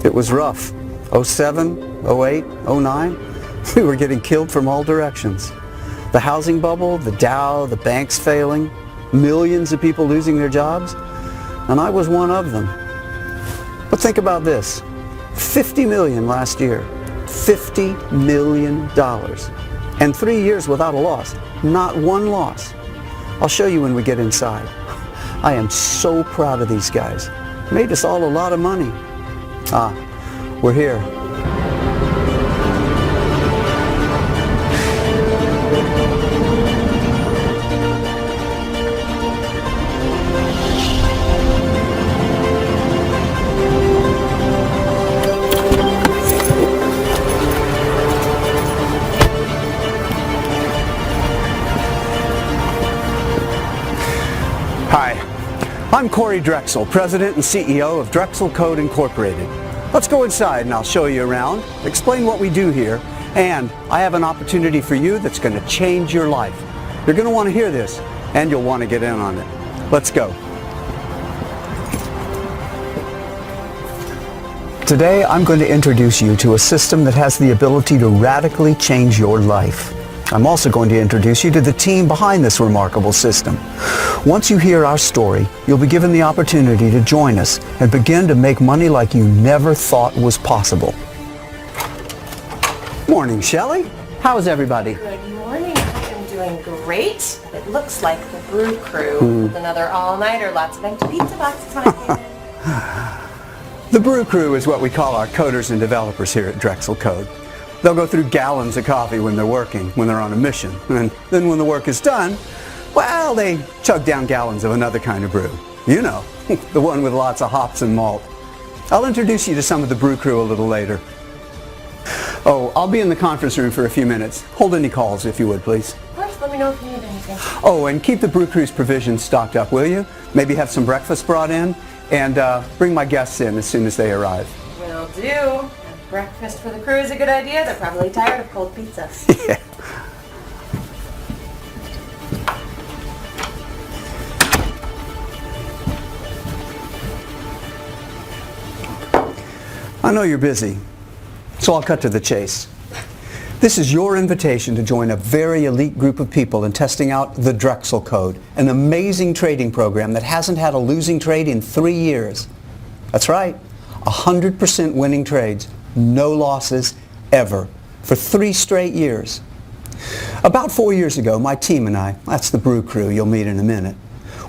It was rough. 07, 08, 09, we were getting killed from all directions. The housing bubble, the Dow, the banks failing, millions of people losing their jobs, and I was one of them. But think about this, 50 million last year, $50 million, and 3 years without a loss, not one loss. I'll show you when we get inside. I am so proud of these guys. Made us all a lot of money. We're here. Hi, I'm Corey Drexel, President and CEO of Drexel Code Incorporated. Let's go inside and I'll show you around, explain what we do here, and I have an opportunity for you that's going to change your life. You're going to want to hear this, and you'll want to get in on it. Let's go. Today, I'm going to introduce you to a system that has the ability to radically change your life. I'm also going to introduce you to the team behind this remarkable system. Once you hear our story, you'll be given the opportunity to join us and begin to make money like you never thought was possible. Morning, Shelley. How's everybody? Good morning. I am doing great. It looks like the Brew Crew with another all-nighter, lots of empty pizza boxes when I came in. The Brew Crew is what we call our coders and developers here at Drexel Code. They'll go through gallons of coffee when they're working, when they're on a mission. And then when the work is done, well, they chug down gallons of another kind of brew. You know, the one with lots of hops and malt. I'll introduce you to some of the Brew Crew a little later. Oh, I'll be in the conference room for a few minutes. Hold any calls if you would, please. Of course, let me know if you need anything. Oh, and keep the Brew Crew's provisions stocked up, will you? Maybe have some breakfast brought in, and bring my guests in as soon as they arrive. Will do. Breakfast for the crew is a good idea. They're probably tired of cold pizza. Yeah. I know you're busy, so I'll cut to the chase. This is your invitation to join a very elite group of people in testing out the Drexel Code, an amazing trading program that hasn't had a losing trade in 3 years. That's right, 100% winning trades. No losses ever for 3 straight years. About 4 years ago, my team and I, that's the Brew Crew you'll meet in a minute,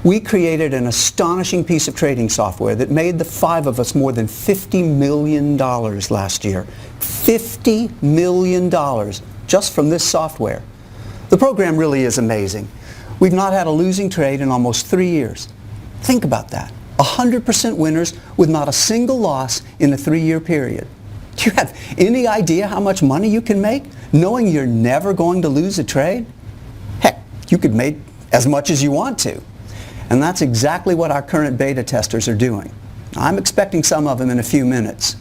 we created an astonishing piece of trading software that made the 5 of us more than $50 million last year. $50 million just from this software. The program really is amazing. We've not had a losing trade in almost 3 years. Think about that. 100% winners with not a single loss in a 3-year period. Do you have any idea how much money you can make knowing you're never going to lose a trade? Heck, you could make as much as you want to. And that's exactly what our current beta testers are doing. I'm expecting some of them in a few minutes.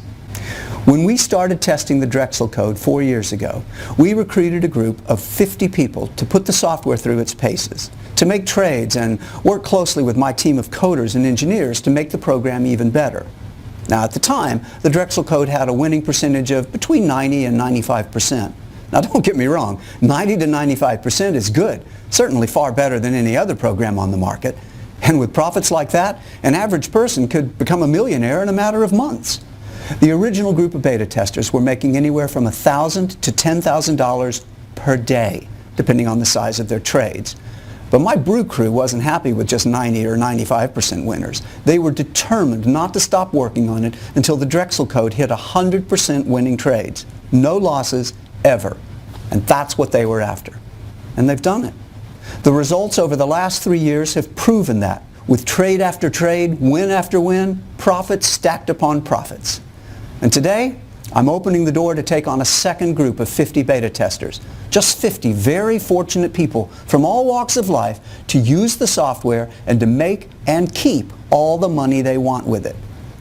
When we started testing the Drexel Code 4 years ago, we recruited a group of 50 people to put the software through its paces, to make trades and work closely with my team of coders and engineers to make the program even better. Now, at the time, the Drexel Code had a winning percentage of between 90 and 95%. Now, don't get me wrong, 90 to 95% is good, certainly far better than any other program on the market. And with profits like that, an average person could become a millionaire in a matter of months. The original group of beta testers were making anywhere from $1,000 to $10,000 per day, depending on the size of their trades. But my Brew Crew wasn't happy with just 90 or 95% winners. They were determined not to stop working on it until the Drexel Code hit 100% winning trades. No losses, ever. And that's what they were after. And they've done it. The results over the last 3 years have proven that, with trade after trade, win after win, profits stacked upon profits. And today, I'm opening the door to take on a second group of 50 beta testers. Just 50 very fortunate people from all walks of life to use the software and to make and keep all the money they want with it.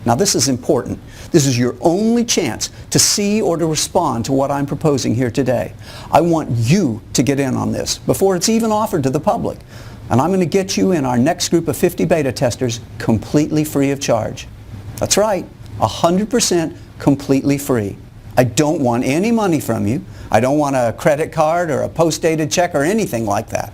Now, this is important. This is your only chance to see or to respond to what I'm proposing here today. I want you to get in on this before it's even offered to the public. And I'm going to get you in our next group of 50 beta testers completely free of charge. That's right, 100% completely free. I don't want any money from you. I don't want a credit card or a post-dated check or anything like that.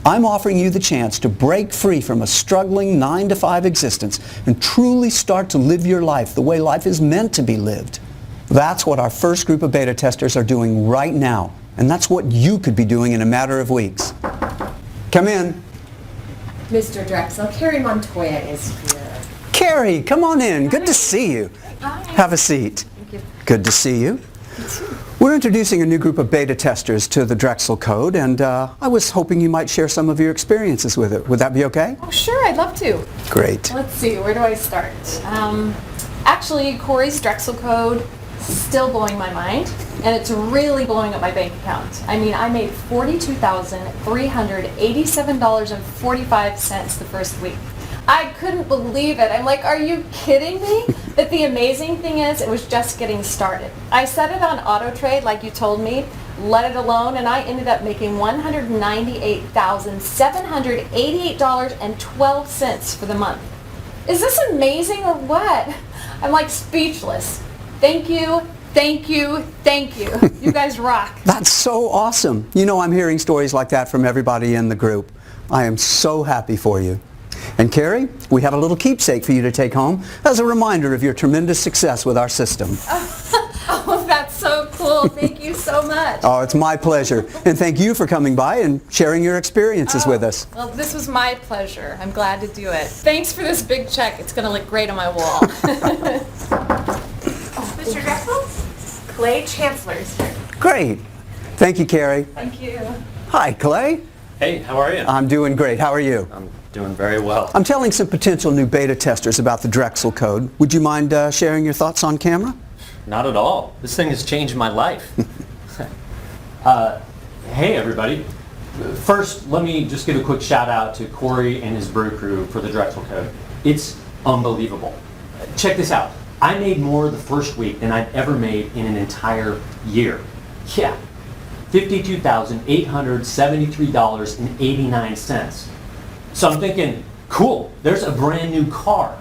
I'm offering you the chance to break free from a struggling 9-to-5 existence and truly start to live your life the way life is meant to be lived. That's what our first group of beta testers are doing right now, and that's what you could be doing in a matter of weeks. Come in. Mr. Drexel, Carrie Montoya is here. Carrie, come on in. Good to see you. Hi. Have a seat. Thank you. Good to see you. We're introducing a new group of beta testers to the Drexel Code, and I was hoping you might share some of your experiences with it. Would that be okay? Oh, sure, I'd love to. Great. Let's see, where do I start? Actually, Corey's Drexel Code still blowing my mind, and it's really blowing up my bank account. I mean, I made $42,387.45 the first week. I couldn't believe it. I'm like, are you kidding me? But the amazing thing is, it was just getting started. I set it on auto trade like you told me, let it alone, and I ended up making $198,788.12 for the month. Is this amazing or what? I'm like speechless. Thank you, thank you, thank you. You guys rock. That's so awesome. You know, I'm hearing stories like that from everybody in the group. I am so happy for you. And Carrie, we have a little keepsake for you to take home as a reminder of your tremendous success with our system. Oh, that's so cool. Thank you so much. Oh, it's my pleasure. And thank you for coming by and sharing your experiences with us. Well, this was my pleasure. I'm glad to do it. Thanks for this big check. It's going to look great on my wall. Mr. Drexel, Clay Chancellor is here. Great. Thank you, Carrie. Thank you. Hi, Clay. Hey, how are you? I'm doing great. How are you? I'm doing very well. I'm telling some potential new beta testers about the Drexel Code. Would you mind sharing your thoughts on camera? Not at all. This thing has changed my life. Hey, everybody. First, let me just give a quick shout out to Corey and his brew crew for the Drexel Code. It's unbelievable. Check this out. I made more the first week than I've ever made in an entire year. Yeah, $52,873.89. So I'm thinking, cool, there's a brand new car.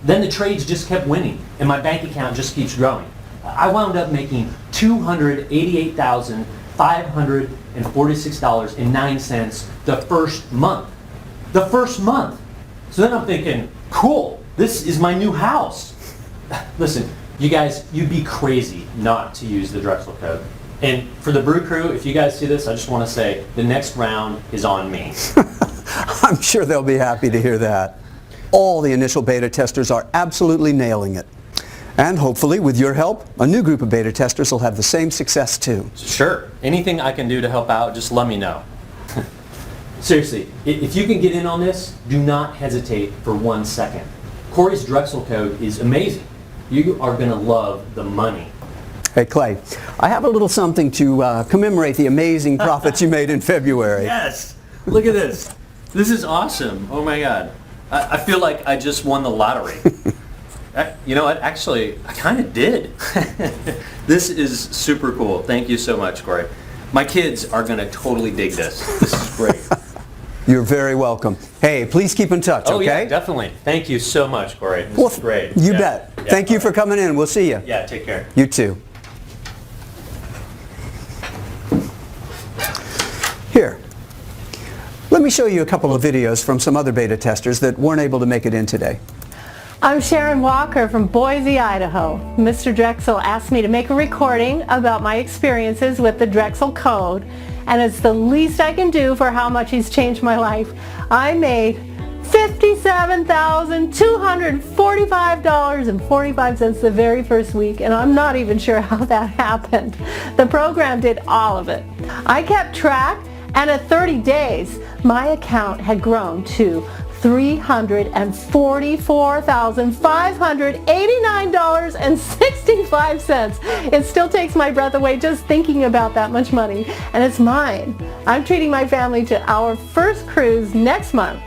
Then the trades just kept winning, and my bank account just keeps growing. I wound up making $288,546.09 the first month. The first month. So then I'm thinking, cool, this is my new house. Listen, you guys, you'd be crazy not to use the Drexel Code. And for the brew crew, if you guys see this, I just want to say the next round is on me. I'm sure they'll be happy to hear that. All the initial beta testers are absolutely nailing it. And hopefully, with your help, a new group of beta testers will have the same success too. Sure. Anything I can do to help out, just let me know. Seriously, if you can get in on this, do not hesitate for 1 second. Corey's Drexel Code is amazing. You are going to love the money. Hey, Clay, I have a little something to commemorate the amazing profits you made in February. Yes! Look at this. This is awesome. Oh my God. I feel like I just won the lottery. You know what? Actually, I kind of did. This is super cool. Thank you so much, Corey. My kids are going to totally dig this. This is great. You're very welcome. Hey, please keep in touch, Oh okay? yeah, definitely. Thank you so much, Corey. This is great. You Yeah. bet. Yeah, Thank you all for right. coming in. We'll see you. Yeah, take care. You too. Here, let me show you a couple of videos from some other beta testers that weren't able to make it in today. I'm Sharon Walker from Boise, Idaho. Mr. Drexel asked me to make a recording about my experiences with the Drexel Code, and it's the least I can do for how much he's changed my life. I made $57,245.45 the very first week, and I'm not even sure how that happened. The program did all of it. I kept track, and at 30 days, my account had grown to $344,589.65. It still takes my breath away just thinking about that much money, and it's mine. I'm treating my family to our first cruise next month.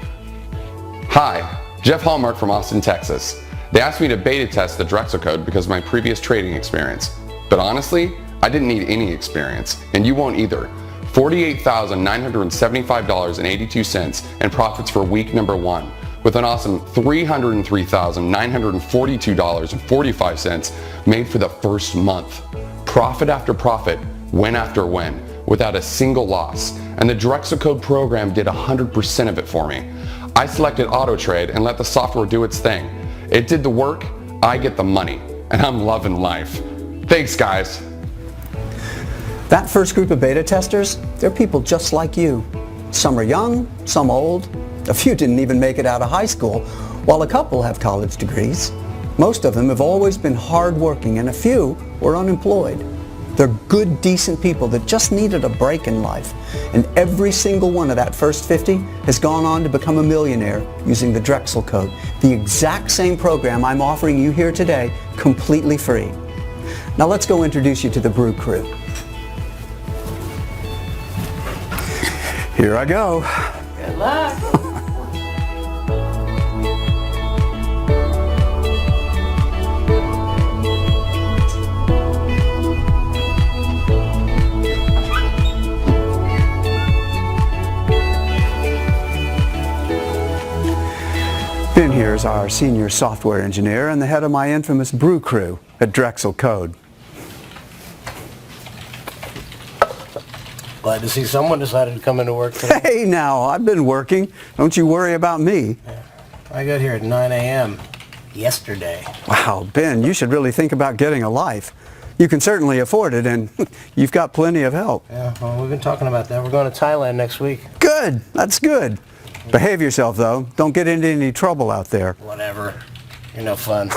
Hi, Jeff Hallmark from Austin, Texas. They asked me to beta test the Drexel Code because of my previous trading experience. But honestly, I didn't need any experience, and you won't either. $48,975.82 in profits for week number 1. with an awesome $303,942.45 made for the first month. Profit after profit, win after win, without a single loss. And the Drexel Code program did 100% of it for me. I selected AutoTrade and let the software do its thing. It did the work, I get the money, and I'm loving life. Thanks, guys. That first group of beta testers, they're people just like you. Some are young, some old. A few didn't even make it out of high school, while a couple have college degrees. Most of them have always been hardworking, and a few were unemployed. They're good, decent people that just needed a break in life. And every single one of that first 50 has gone on to become a millionaire using the Drexel Code, the exact same program I'm offering you here today, completely free. Now let's go introduce you to the Brew Crew. Here I go. Good luck. Ben here is our senior software engineer and the head of my infamous Brew Crew at Drexel Code. Glad to see someone decided to come into work today. Hey now, I've been working. Don't you worry about me. I got here at 9 a.m. yesterday. Wow, Ben, you should really think about getting a life. You can certainly afford it, and you've got plenty of help. Yeah, well, we've been talking about that. We're going to Thailand next week. Good, that's good. Behave yourself, though. Don't get into any trouble out there. Whatever. You're no fun.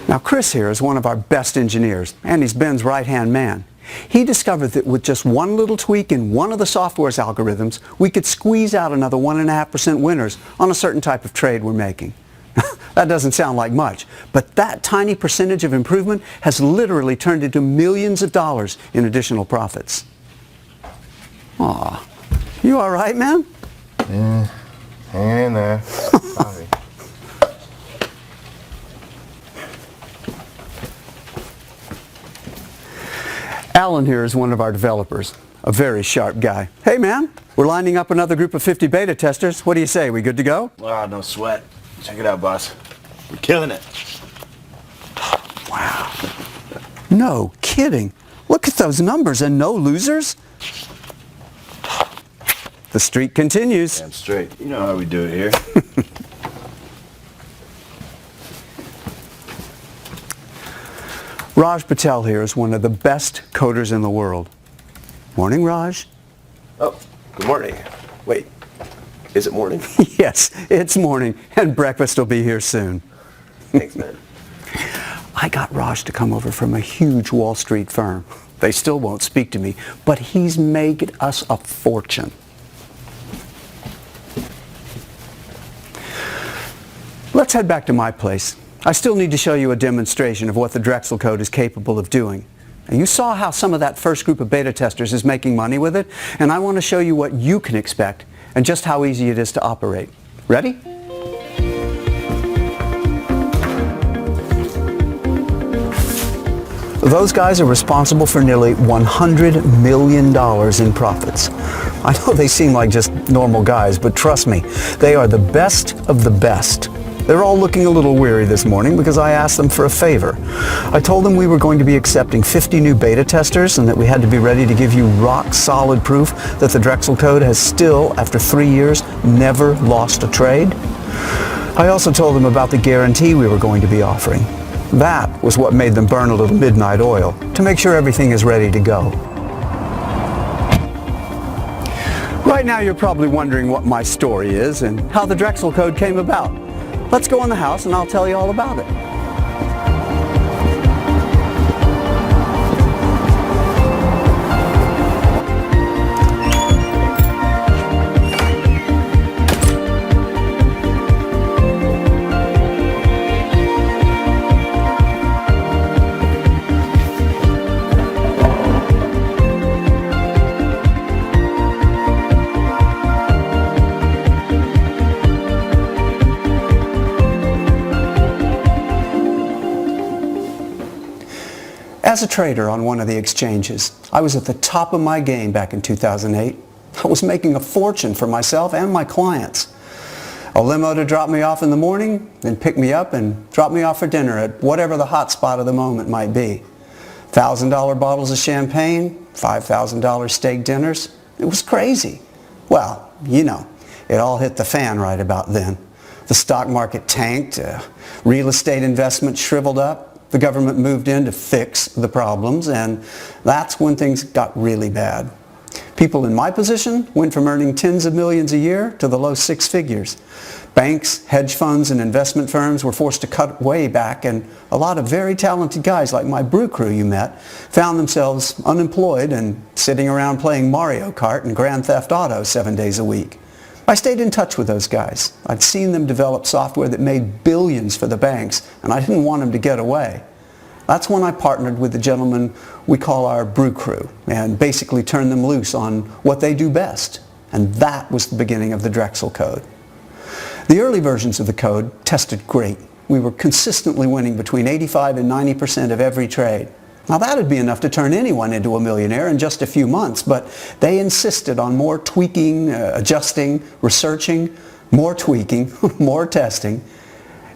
Now, Chris here is one of our best engineers, and he's Ben's right-hand man. He discovered that with just one little tweak in one of the software's algorithms, we could squeeze out another 1.5% winners on a certain type of trade we're making. That doesn't sound like much, but that tiny percentage of improvement has literally turned into millions of dollars in additional profits. Aw, you all right, man? Yeah, hanging in there. Sorry. Alan here is one of our developers, a very sharp guy. Hey man, we're lining up another group of 50 beta testers. What do you say, we good to go? Wow, no sweat. Check it out, boss. We're killing it. Wow. No kidding. Look at those numbers and no losers. The streak continues. Damn straight. You know how we do it here. Raj Patel here is one of the best coders in the world. Morning, Raj. Oh, good morning. Wait, is it morning? Yes, it's morning, and breakfast will be here soon. Thanks, man. I got Raj to come over from a huge Wall Street firm. They still won't speak to me, but he's made us a fortune. Let's head back to my place. I still need to show you a demonstration of what the Drexel Code is capable of doing. Now, you saw how some of that first group of beta testers is making money with it, and I want to show you what you can expect and just how easy it is to operate. Ready? Those guys are responsible for nearly $100 million in profits. I know they seem like just normal guys, but trust me, they are the best of the best. They're all looking a little weary this morning because I asked them for a favor. I told them we were going to be accepting 50 new beta testers and that we had to be ready to give you rock-solid proof that the Drexel Code has still, after 3 years, never lost a trade. I also told them about the guarantee we were going to be offering. That was what made them burn a little midnight oil to make sure everything is ready to go. Right now you're probably wondering what my story is and how the Drexel Code came about. Let's go in the house and I'll tell you all about it. As a trader on one of the exchanges, I was at the top of my game back in 2008. I was making a fortune for myself and my clients. A limo to drop me off in the morning, then pick me up and drop me off for dinner at whatever the hot spot of the moment might be. $1,000 bottles of champagne, $5,000 steak dinners. It was crazy. Well, you know, it all hit the fan right about then. The stock market tanked, real estate investment shriveled up, the government moved in to fix the problems, and that's when things got really bad. People in my position went from earning tens of millions a year to the low six figures. Banks, hedge funds, and investment firms were forced to cut way back, and a lot of very talented guys like my brew crew you met found themselves unemployed and sitting around playing Mario Kart and Grand Theft Auto 7 days a week. I stayed in touch with those guys. I'd seen them develop software that made billions for the banks, and I didn't want them to get away. That's when I partnered with the gentleman we call our brew crew and basically turned them loose on what they do best. And that was the beginning of the Drexel Code. The early versions of the code tested great. We were consistently winning between 85 and 90% of every trade. Now that'd be enough to turn anyone into a millionaire in just a few months, but they insisted on more tweaking, adjusting, researching, more tweaking, more testing.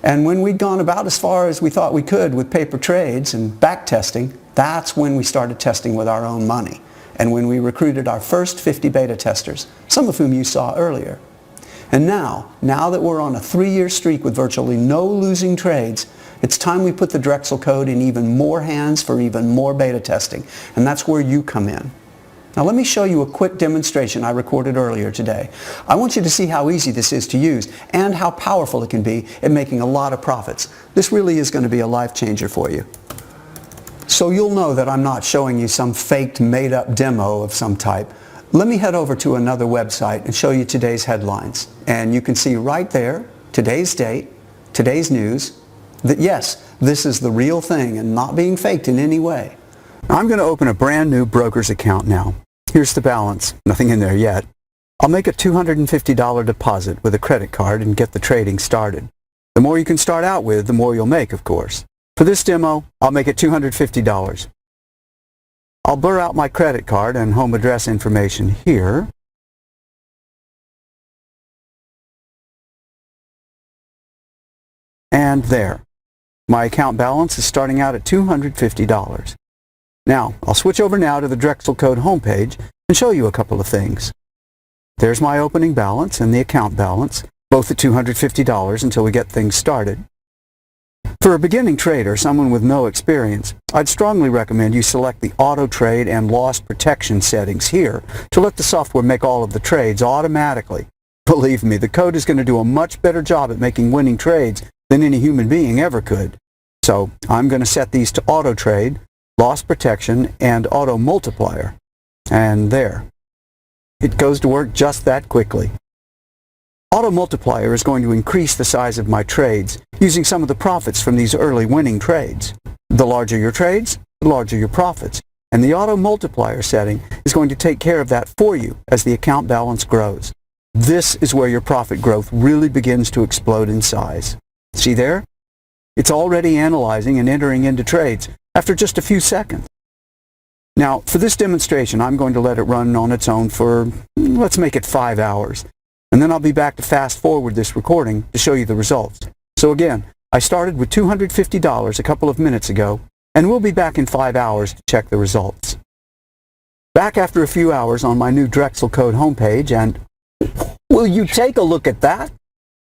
And when we'd gone about as far as we thought we could with paper trades and back testing, that's when we started testing with our own money. And when we recruited our first 50 beta testers, some of whom you saw earlier. And now that we're on a 3-year streak with virtually no losing trades, it's time we put the Drexel Code in even more hands for even more beta testing. And that's where you come in. Now let me show you a quick demonstration I recorded earlier today. I want you to see how easy this is to use and how powerful it can be at making a lot of profits. This really is going to be a life changer for you. So you'll know that I'm not showing you some faked, made-up demo of some type. Let me head over to another website and show you today's headlines. And you can see right there, today's date, today's news, that yes, this is the real thing and not being faked in any way. I'm going to open a brand new broker's account now. Here's the balance. Nothing in there yet. I'll make a $250 deposit with a credit card and get the trading started. The more you can start out with, the more you'll make, of course. For this demo, I'll make it $250. I'll blur out my credit card and home address information here. And there. My account balance is starting out at $250. Now, I'll switch over now to the Drexel Code homepage and show you a couple of things. There's my opening balance and the account balance, both at $250 until we get things started. For a beginning trader, someone with no experience, I'd strongly recommend you select the auto trade and loss protection settings here to let the software make all of the trades automatically. Believe me, the code is going to do a much better job at making winning trades than any human being ever could. So I'm going to set these to auto trade, loss protection, and auto multiplier. And there. It goes to work just that quickly. Auto multiplier is going to increase the size of my trades using some of the profits from these early winning trades. The larger your trades, the larger your profits. And the auto multiplier setting is going to take care of that for you as the account balance grows. This is where your profit growth really begins to explode in size. See there? It's already analyzing and entering into trades after just a few seconds. Now, for this demonstration, I'm going to let it run on its own for, let's make it 5 hours. And then I'll be back to fast forward this recording to show you the results. So again, I started with $250 a couple of minutes ago, and we'll be back in 5 hours to check the results. Back after a few hours on my new Drexel Code homepage, and will you take a look at that?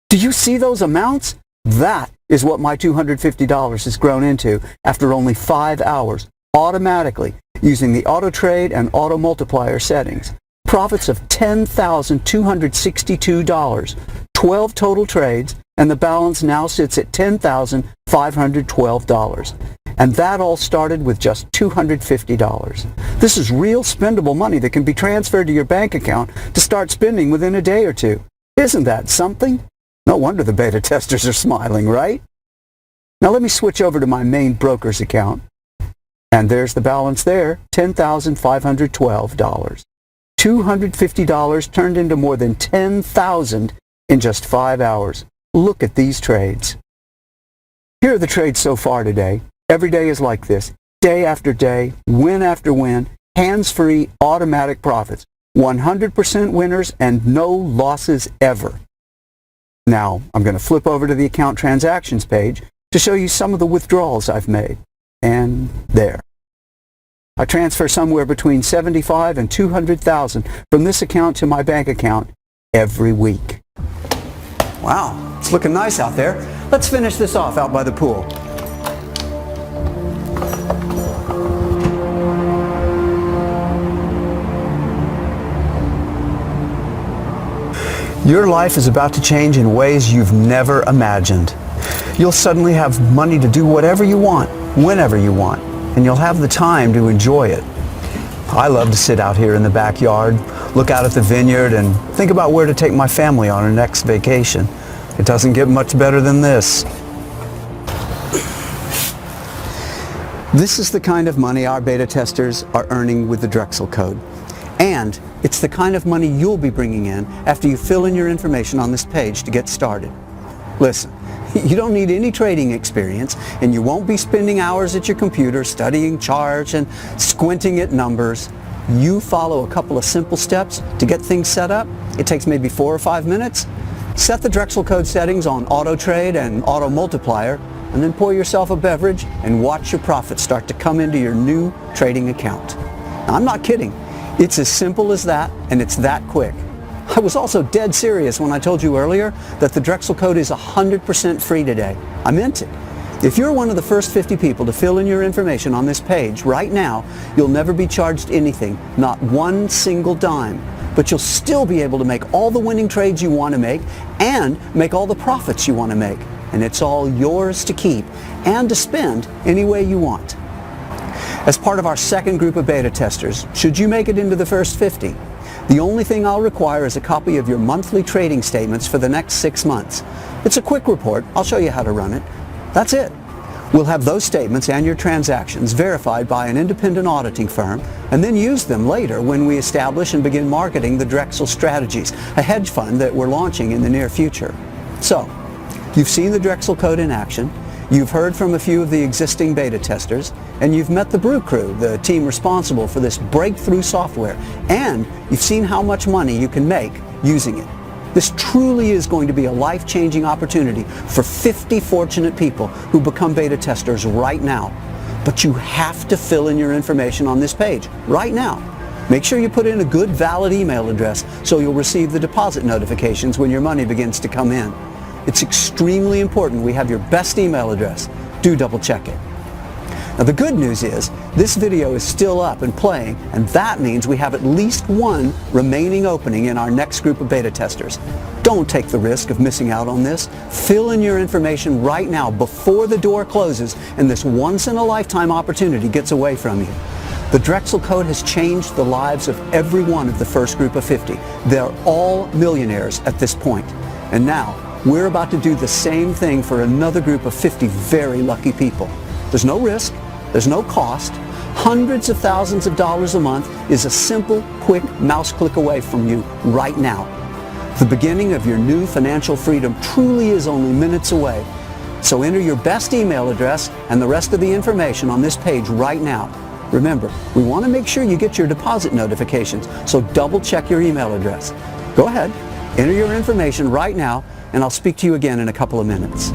Do you see those amounts? That is what my $250 has grown into after only 5 hours, automatically, using the auto trade and auto multiplier settings. Profits of $10,262, 12 total trades, and the balance now sits at $10,512. And that all started with just $250. This is real spendable money that can be transferred to your bank account to start spending within a day or two. Isn't that something? No wonder the beta testers are smiling, right? Now let me switch over to my main broker's account. And there's the balance there, $10,512. $250 turned into more than $10,000 in just 5 hours. Look at these trades. Here are the trades so far today. Every day is like this. Day after day, win after win, hands-free, automatic profits. 100% winners and no losses ever. Now, I'm going to flip over to the account transactions page to show you some of the withdrawals I've made. And there. I transfer somewhere between $75,000 and $200,000 from this account to my bank account every week. Wow, it's looking nice out there. Let's finish this off out by the pool. Your life is about to change in ways you've never imagined. You'll suddenly have money to do whatever you want, whenever you want, and you'll have the time to enjoy it. I love to sit out here in the backyard, look out at the vineyard, and think about where to take my family on our next vacation. It doesn't get much better than this. This is the kind of money our beta testers are earning with the Drexel Code. And it's the kind of money you'll be bringing in after you fill in your information on this page to get started. Listen, you don't need any trading experience, and you won't be spending hours at your computer studying charts and squinting at numbers. You follow a couple of simple steps to get things set up. It takes maybe 4 or 5 minutes. Set the Drexel Code settings on Auto Trade and Auto Multiplier, and then pour yourself a beverage and watch your profits start to come into your new trading account. Now, I'm not kidding. It's as simple as that, and it's that quick. I was also dead serious when I told you earlier that the Drexel Code is 100% free today. I meant it. If you're one of the first 50 people to fill in your information on this page right now, you'll never be charged anything, not one single dime. But you'll still be able to make all the winning trades you want to make and make all the profits you want to make. And it's all yours to keep and to spend any way you want. As part of our second group of beta testers, should you make it into the first 50, the only thing I'll require is a copy of your monthly trading statements for the next 6 months. It's a quick report. I'll show you how to run it. That's it. We'll have those statements and your transactions verified by an independent auditing firm, and then use them later when we establish and begin marketing the Drexel Strategies, a hedge fund that we're launching in the near future. So, you've seen the Drexel Code in action. You've heard from a few of the existing beta testers, and you've met the Brew Crew, the team responsible for this breakthrough software, and you've seen how much money you can make using it. This truly is going to be a life-changing opportunity for 50 fortunate people who become beta testers right now. But you have to fill in your information on this page right now. Make sure you put in a good, valid email address so you'll receive the deposit notifications when your money begins to come in. It's extremely important we have your best email address. Do double check it. Now the good news is this video is still up and playing, and that means we have at least one remaining opening in our next group of beta testers. Don't take the risk of missing out on this. Fill in your information right now before the door closes and this once-in-a-lifetime opportunity gets away from you. The Drexel Code has changed the lives of every one of the first group of 50. They're all millionaires at this point. And now, we're about to do the same thing for another group of 50 very lucky people. There's no risk, there's no cost. Hundreds of thousands of dollars a month is a simple, quick mouse click away from you right now. The beginning of your new financial freedom truly is only minutes away. So enter your best email address and the rest of the information on this page right now. Remember, we want to make sure you get your deposit notifications, so double check your email address. Go ahead, enter your information right now, and I'll speak to you again in a couple of minutes.